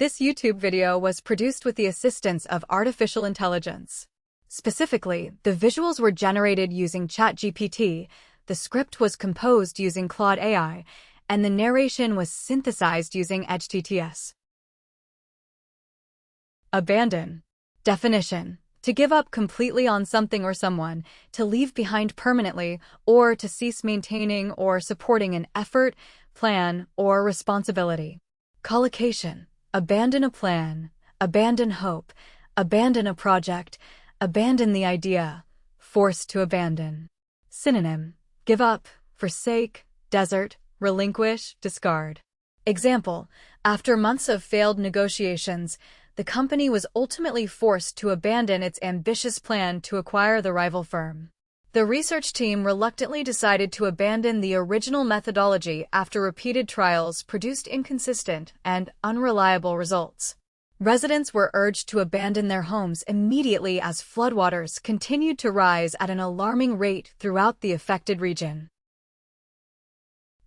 This YouTube video was produced with the assistance of artificial intelligence. Specifically, the visuals were generated using ChatGPT, the script was composed using Claude AI, and the narration was synthesized using Edge-TTS. Abandon. Definition: to give up completely on something or someone, to leave behind permanently, or to cease maintaining or supporting an effort, plan, or responsibility. Collocation: abandon a plan, abandon hope, abandon a project, abandon the idea, forced to abandon. Synonym: give up, forsake, desert, relinquish, discard. Example: after months of failed negotiations, the company was ultimately forced to abandon its ambitious plan to acquire the rival firm. The research team reluctantly decided to abandon the original methodology after repeated trials produced inconsistent and unreliable results. Residents were urged to abandon their homes immediately as floodwaters continued to rise at an alarming rate throughout the affected region.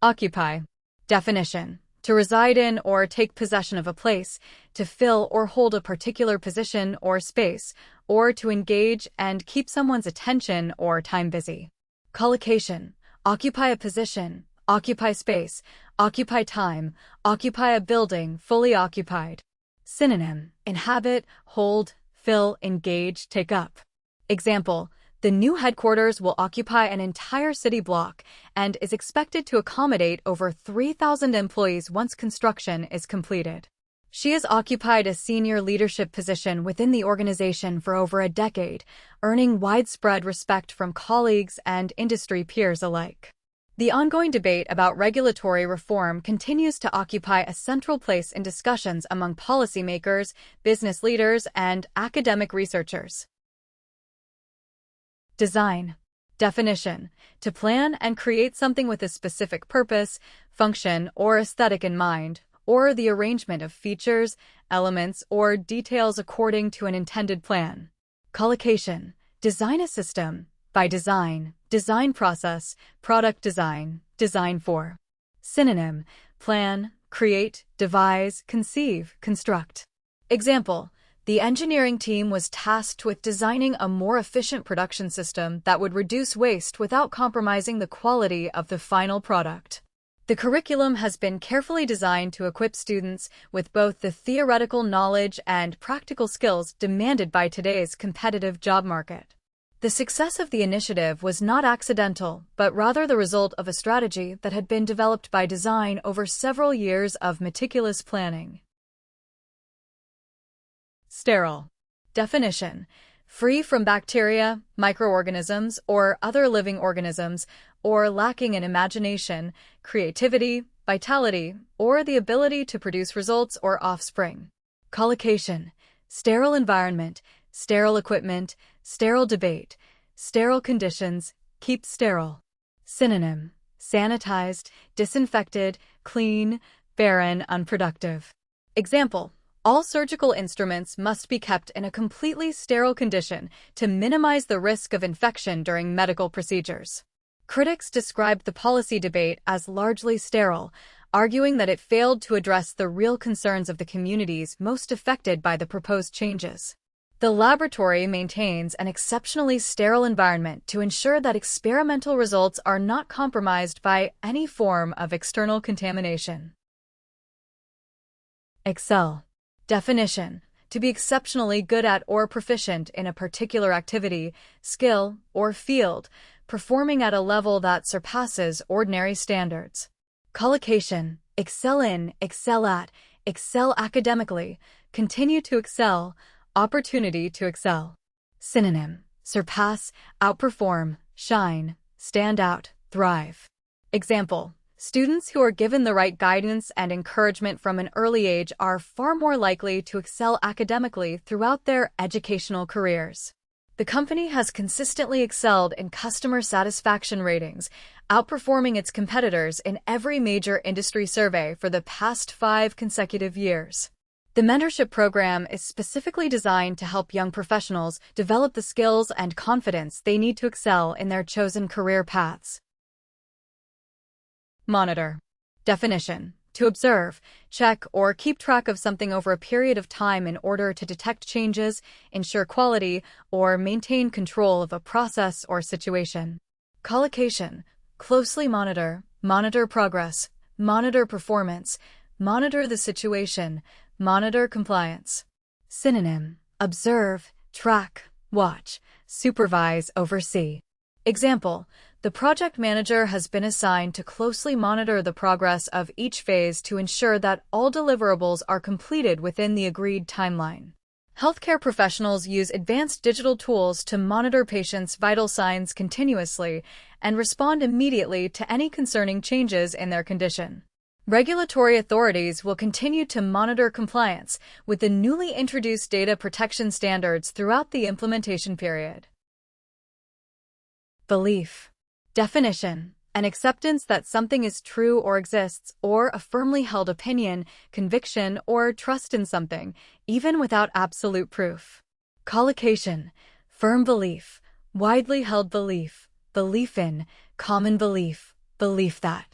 Occupy. Definition: to reside in or take possession of a place, to fill or hold a particular position or space, or to engage and keep someone's attention or time busy. Collocation: occupy a position, occupy space, occupy time, occupy a building fully occupied. Synonym: inhabit, hold, fill, engage, take up. Example: the new headquarters will occupy an entire city block and is expected to accommodate over 3,000 employees once construction is completed. She has occupied a senior leadership position within the organization for over a decade, earning widespread respect from colleagues and industry peers alike. The ongoing debate about regulatory reform continues to occupy a central place in discussions among policymakers, business leaders, and academic researchers. Design. Definition: to plan and create something with a specific purpose, function, or aesthetic in mind, or the arrangement of features, elements, or details according to an intended plan. Collocation: design a system, by design, design process, product design, design for. Synonym: plan, create, devise, conceive, construct. Example: the engineering team was tasked with designing a more efficient production system that would reduce waste without compromising the quality of the final product. The curriculum has been carefully designed to equip students with both the theoretical knowledge and practical skills demanded by today's competitive job market. The success of the initiative was not accidental, but rather the result of a strategy that had been developed by design over several years of meticulous planning. Sterile. Definition: free from bacteria, microorganisms, or other living organisms, or lacking in imagination, creativity, vitality, or the ability to produce results or offspring. Collocation: sterile environment, sterile equipment, sterile debate, sterile conditions, keep sterile. Synonym: sanitized, disinfected, clean, barren, unproductive. Example: all surgical instruments must be kept in a completely sterile condition to minimize the risk of infection during medical procedures. Critics described the policy debate as largely sterile, arguing that it failed to address the real concerns of the communities most affected by the proposed changes. The laboratory maintains an exceptionally sterile environment to ensure that experimental results are not compromised by any form of external contamination. Excel. Definition: to be exceptionally good at or proficient in a particular activity, skill, or field, performing at a level that surpasses ordinary standards. Collocation: excel in, excel at, excel academically, continue to excel, opportunity to excel. Synonym: surpass, outperform, shine, stand out, thrive. Example: students who are given the right guidance and encouragement from an early age are far more likely to excel academically throughout their educational careers. The company has consistently excelled in customer satisfaction ratings, outperforming its competitors in every major industry survey for the past 5 consecutive years. The mentorship program is specifically designed to help young professionals develop the skills and confidence they need to excel in their chosen career paths. Monitor. Definition: To observe, check, or keep track of something over a period of time in order to detect changes, ensure quality, or maintain control of a process or situation. Collocation: closely monitor, monitor progress, monitor performance, monitor the situation, monitor compliance. Synonym: observe, track, watch, supervise, oversee. Example: the project manager has been assigned to closely monitor the progress of each phase to ensure that all deliverables are completed within the agreed timeline. Healthcare professionals use advanced digital tools to monitor patients' vital signs continuously and respond immediately to any concerning changes in their condition. Regulatory authorities will continue to monitor compliance with the newly introduced data protection standards throughout the implementation period. Belief. Definition: an acceptance that something is true or exists, or a firmly held opinion, conviction, or trust in something, even without absolute proof. Collocation: firm belief, widely held belief, belief in, common belief, belief that.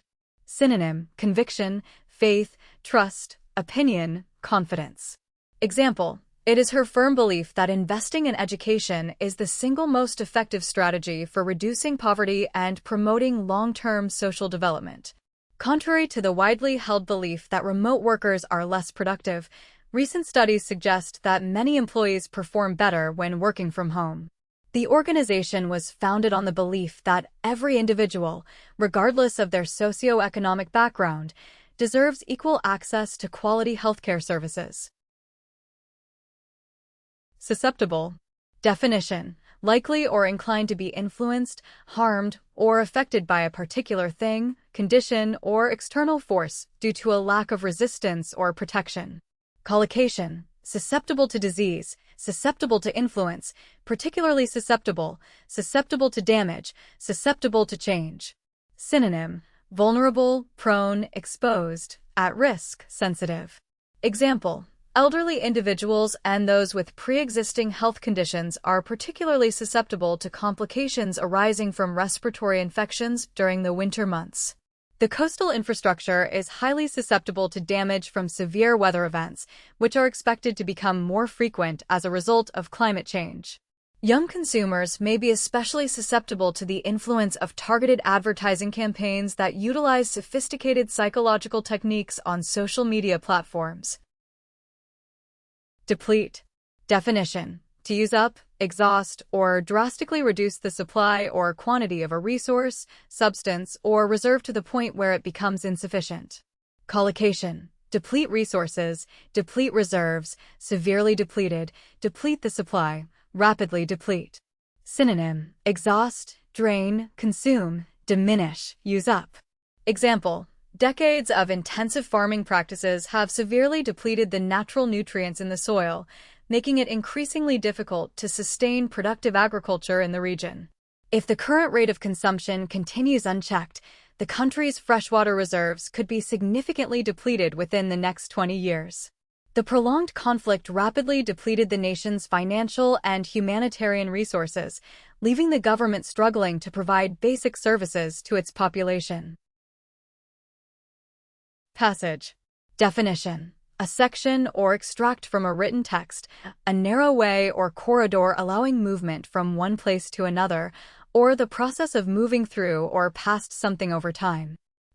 Synonym: conviction, faith, trust, opinion, confidence. Example: it is her firm belief that investing in education is the single most effective strategy for reducing poverty and promoting long-term social development. Contrary to the widely held belief that remote workers are less productive, recent studies suggest that many employees perform better when working from home. The organization was founded on the belief that every individual, regardless of their socioeconomic background, deserves equal access to quality healthcare services. Susceptible. Definition: likely or inclined to be influenced, harmed, or affected by a particular thing, condition, or external force due to a lack of resistance or protection. Collocation: susceptible to disease, susceptible to influence, particularly susceptible, susceptible to damage, susceptible to change. Synonym: vulnerable, prone, exposed, at risk, sensitive. Example: elderly individuals and those with pre-existing health conditions are particularly susceptible to complications arising from respiratory infections during the winter months. The coastal infrastructure is highly susceptible to damage from severe weather events, which are expected to become more frequent as a result of climate change. Young consumers may be especially susceptible to the influence of targeted advertising campaigns that utilize sophisticated psychological techniques on social media platforms. Deplete. Definition: to use up, exhaust, or drastically reduce the supply or quantity of a resource, substance, or reserve to the point where it becomes insufficient. Collocation: deplete resources, deplete reserves, severely depleted, deplete the supply, rapidly deplete. Synonym: exhaust, drain, consume, diminish, use up. Example: decades of intensive farming practices have severely depleted the natural nutrients in the soil, making it increasingly difficult to sustain productive agriculture in the region. If the current rate of consumption continues unchecked, the country's freshwater reserves could be significantly depleted within the next 20 years. The prolonged conflict rapidly depleted the nation's financial and humanitarian resources, leaving the government struggling to provide basic services to its population. Passage. Definition: a section or extract from a written text, a narrow way or corridor allowing movement from one place to another, or the process of moving through or past something over time.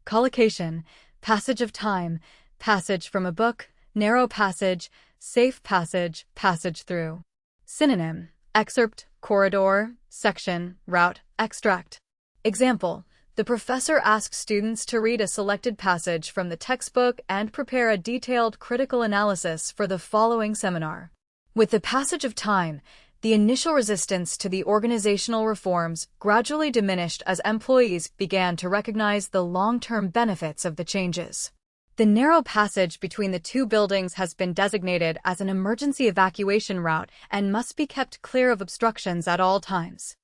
Collocation: passage of time, passage from a book, narrow passage, safe passage, passage through. Synonym: excerpt, corridor, section, route, extract. Example: the professor asks students to read a selected passage from the textbook and prepare a detailed critical analysis for the following seminar. With the passage of time, the initial resistance to the organizational reforms gradually diminished as employees began to recognize the long-term benefits of the changes. The narrow passage between the two buildings has been designated as an emergency evacuation route and must be kept clear of obstructions at all times.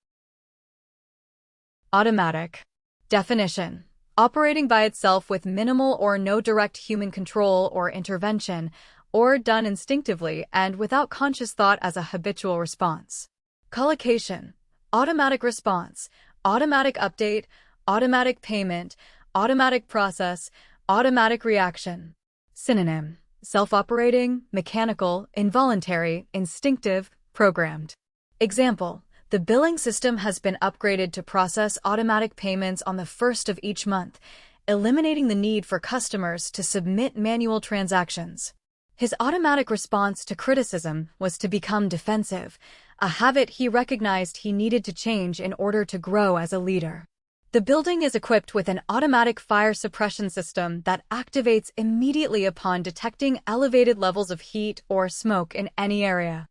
Automatic. Definition: operating by itself with minimal or no direct human control or intervention, or done instinctively and without conscious thought as a habitual response. Collocation: automatic response, automatic update, automatic payment, automatic process, automatic reaction. Synonym: self-operating, mechanical, involuntary, instinctive, programmed. Example: the billing system has been upgraded to process automatic payments on the first of each month, eliminating the need for customers to submit manual transactions. His automatic response to criticism was to become defensive, a habit he recognized he needed to change in order to grow as a leader. The building is equipped with an automatic fire suppression system that activates immediately upon detecting elevated levels of heat or smoke in any area.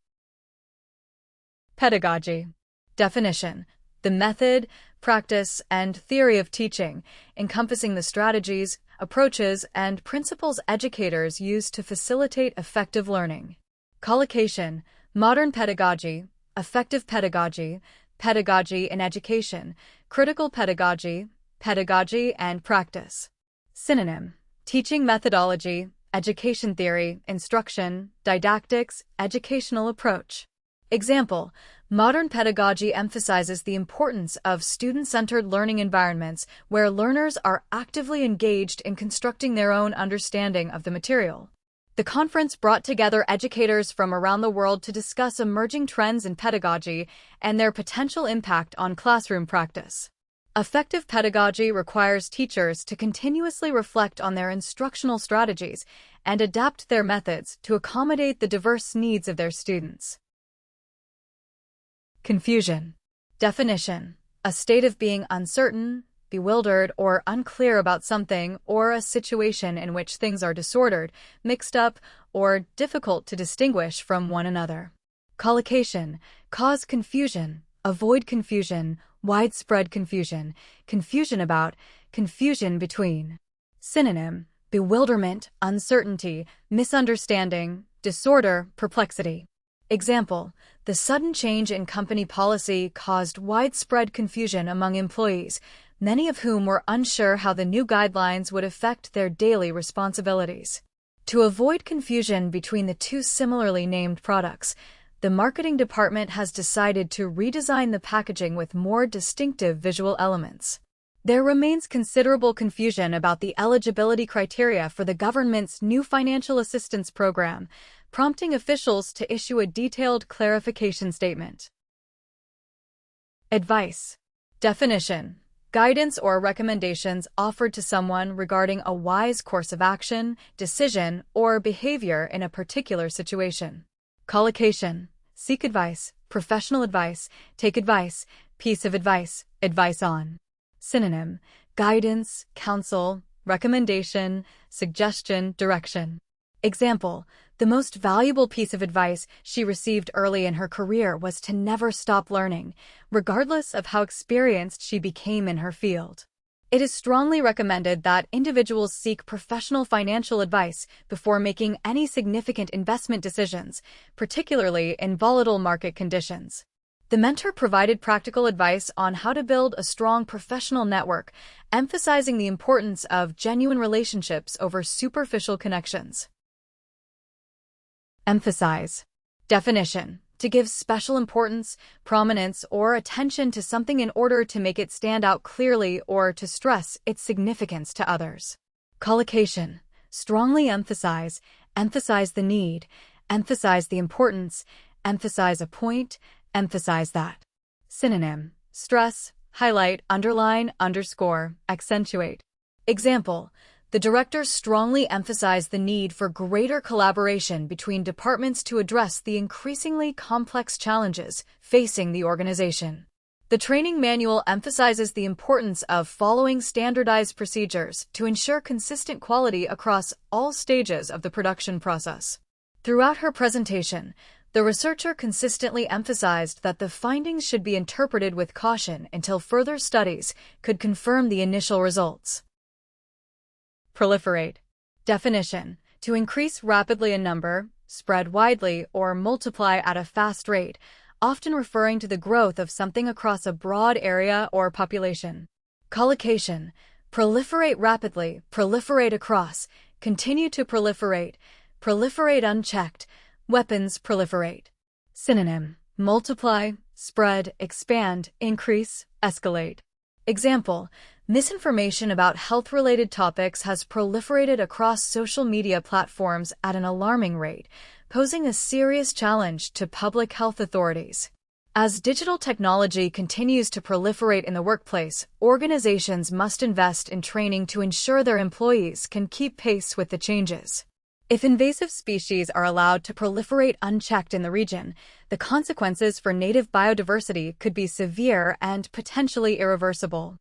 Pedagogy. Definition: the method, practice, and theory of teaching, encompassing the strategies, approaches, and principles educators use to facilitate effective learning. Collocation: modern pedagogy, effective pedagogy, pedagogy in education, critical pedagogy, pedagogy and practice. Synonym: teaching methodology, education theory, instruction, didactics, educational approach. Example: modern pedagogy emphasizes the importance of student-centered learning environments where learners are actively engaged in constructing their own understanding of the material. The conference brought together educators from around the world to discuss emerging trends in pedagogy and their potential impact on classroom practice. Effective pedagogy requires teachers to continuously reflect on their instructional strategies and adapt their methods to accommodate the diverse needs of their students. Confusion. Definition: a state of being uncertain, bewildered, or unclear about something or a situation in which things are disordered, mixed up, or difficult to distinguish from one another. Collocation: cause confusion, avoid confusion, widespread confusion, confusion about, confusion between. Synonym: bewilderment, uncertainty, misunderstanding, disorder, perplexity. Example: the sudden change in company policy caused widespread confusion among employees, many of whom were unsure how the new guidelines would affect their daily responsibilities. To avoid confusion between the two similarly named products, the marketing department has decided to redesign the packaging with more distinctive visual elements. There remains considerable confusion about the eligibility criteria for the government's new financial assistance program, prompting officials to issue a detailed clarification statement. Advice. Definition: guidance or recommendations offered to someone regarding a wise course of action, decision, or behavior in a particular situation. Collocation: seek advice, professional advice, take advice, piece of advice, advice on. Synonym: guidance, counsel, recommendation, suggestion, direction. Example: the most valuable piece of advice she received early in her career was to never stop learning, regardless of how experienced she became in her field. It is strongly recommended that individuals seek professional financial advice before making any significant investment decisions, particularly in volatile market conditions. The mentor provided practical advice on how to build a strong professional network, emphasizing the importance of genuine relationships over superficial connections. Emphasize. Definition: to give special importance, prominence, or attention to something in order to make it stand out clearly or to stress its significance to others. Collocation: strongly emphasize, emphasize the need, emphasize the importance, emphasize a point, emphasize that. Synonym: stress, highlight, underline, underscore, accentuate. Example: the director strongly emphasized the need for greater collaboration between departments to address the increasingly complex challenges facing the organization. The training manual emphasizes the importance of following standardized procedures to ensure consistent quality across all stages of the production process. Throughout her presentation, the researcher consistently emphasized that the findings should be interpreted with caution until further studies could confirm the initial results. Proliferate. Definition: to increase rapidly in number, spread widely, or multiply at a fast rate, often referring to the growth of something across a broad area or population. Collocation: proliferate rapidly, proliferate across, continue to proliferate, proliferate unchecked, weapons proliferate. Synonym: multiply, spread, expand, increase, escalate. Example: Misinformation about health-related topics has proliferated across social media platforms at an alarming rate, posing a serious challenge to public health authorities. As digital technology continues to proliferate in the workplace, organizations must invest in training to ensure their employees can keep pace with the changes. If invasive species are allowed to proliferate unchecked in the region, the consequences for native biodiversity could be severe and potentially irreversible.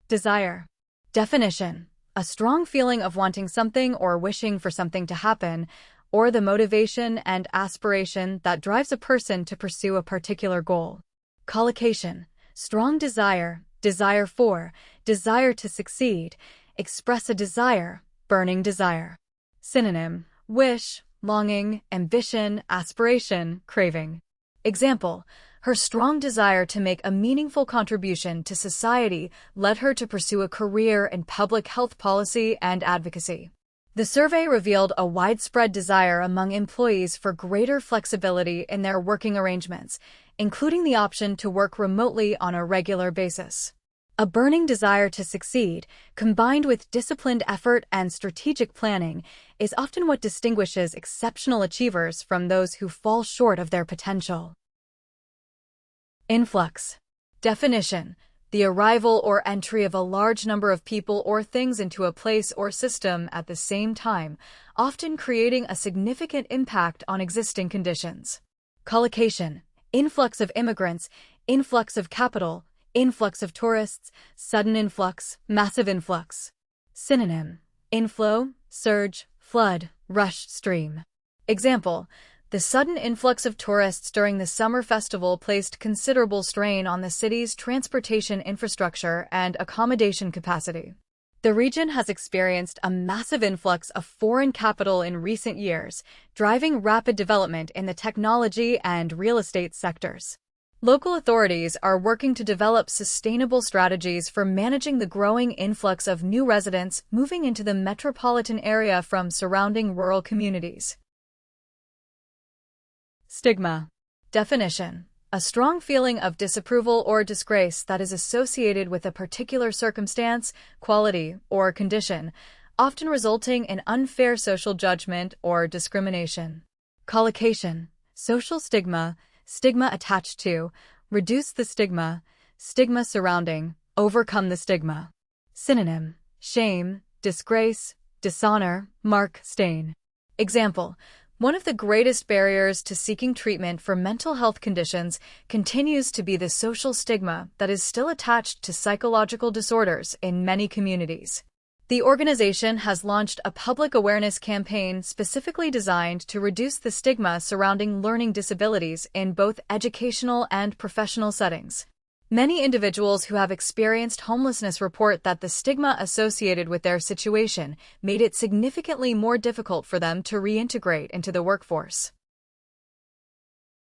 Desire. Definition: a strong feeling of wanting something or wishing for something to happen, or the motivation and aspiration that drives a person to pursue a particular goal. Collocation: strong desire, desire for, desire to succeed, express a desire, burning desire. Synonym: wish, longing, ambition, aspiration, craving. Example: her strong desire to make a meaningful contribution to society led her to pursue a career in public health policy and advocacy. The survey revealed a widespread desire among employees for greater flexibility in their working arrangements, including the option to work remotely on a regular basis. A burning desire to succeed, combined with disciplined effort and strategic planning, is often what distinguishes exceptional achievers from those who fall short of their potential. Influx. Definition: the arrival or entry of a large number of people or things into a place or system at the same time, often creating a significant impact on existing conditions. Collocation: influx of immigrants, influx of capital, influx of tourists, sudden influx, massive influx. Synonym: inflow, surge, flood, rush, stream. Example: the sudden influx of tourists during the summer festival placed considerable strain on the city's transportation infrastructure and accommodation capacity. The region has experienced a massive influx of foreign capital in recent years, driving rapid development in the technology and real estate sectors. Local authorities are working to develop sustainable strategies for managing the growing influx of new residents moving into the metropolitan area from surrounding rural communities. Stigma. Definition: a strong feeling of disapproval or disgrace that is associated with a particular circumstance, quality, or condition, often resulting in unfair social judgment or discrimination. Collocation: social stigma, stigma attached to, reduce the stigma, stigma surrounding, overcome the stigma. Synonym: shame, disgrace, dishonor, mark, stain. Example: one of the greatest barriers to seeking treatment for mental health conditions continues to be the social stigma that is still attached to psychological disorders in many communities. The organization has launched a public awareness campaign specifically designed to reduce the stigma surrounding learning disabilities in both educational and professional settings. Many individuals who have experienced homelessness report that the stigma associated with their situation made it significantly more difficult for them to reintegrate into the workforce.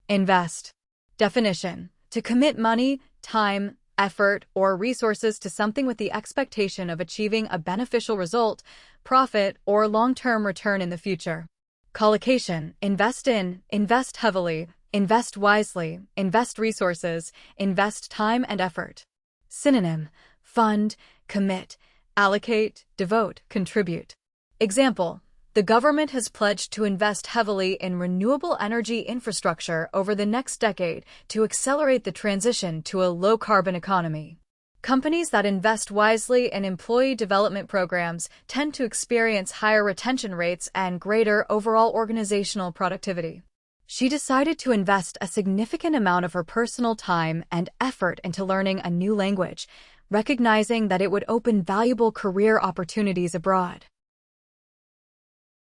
Invest. Definition: to commit money, time, effort, or resources to something with the expectation of achieving a beneficial result, profit, or long-term return in the future. Collocation: invest in, invest heavily, invest wisely, invest resources, invest time and effort. Synonym: fund, commit, allocate, devote, contribute. Example: the government has pledged to invest heavily in renewable energy infrastructure over the next decade to accelerate the transition to a low-carbon economy. Companies that invest wisely in employee development programs tend to experience higher retention rates and greater overall organizational productivity. She decided to invest a significant amount of her personal time and effort into learning a new language, recognizing that it would open valuable career opportunities abroad.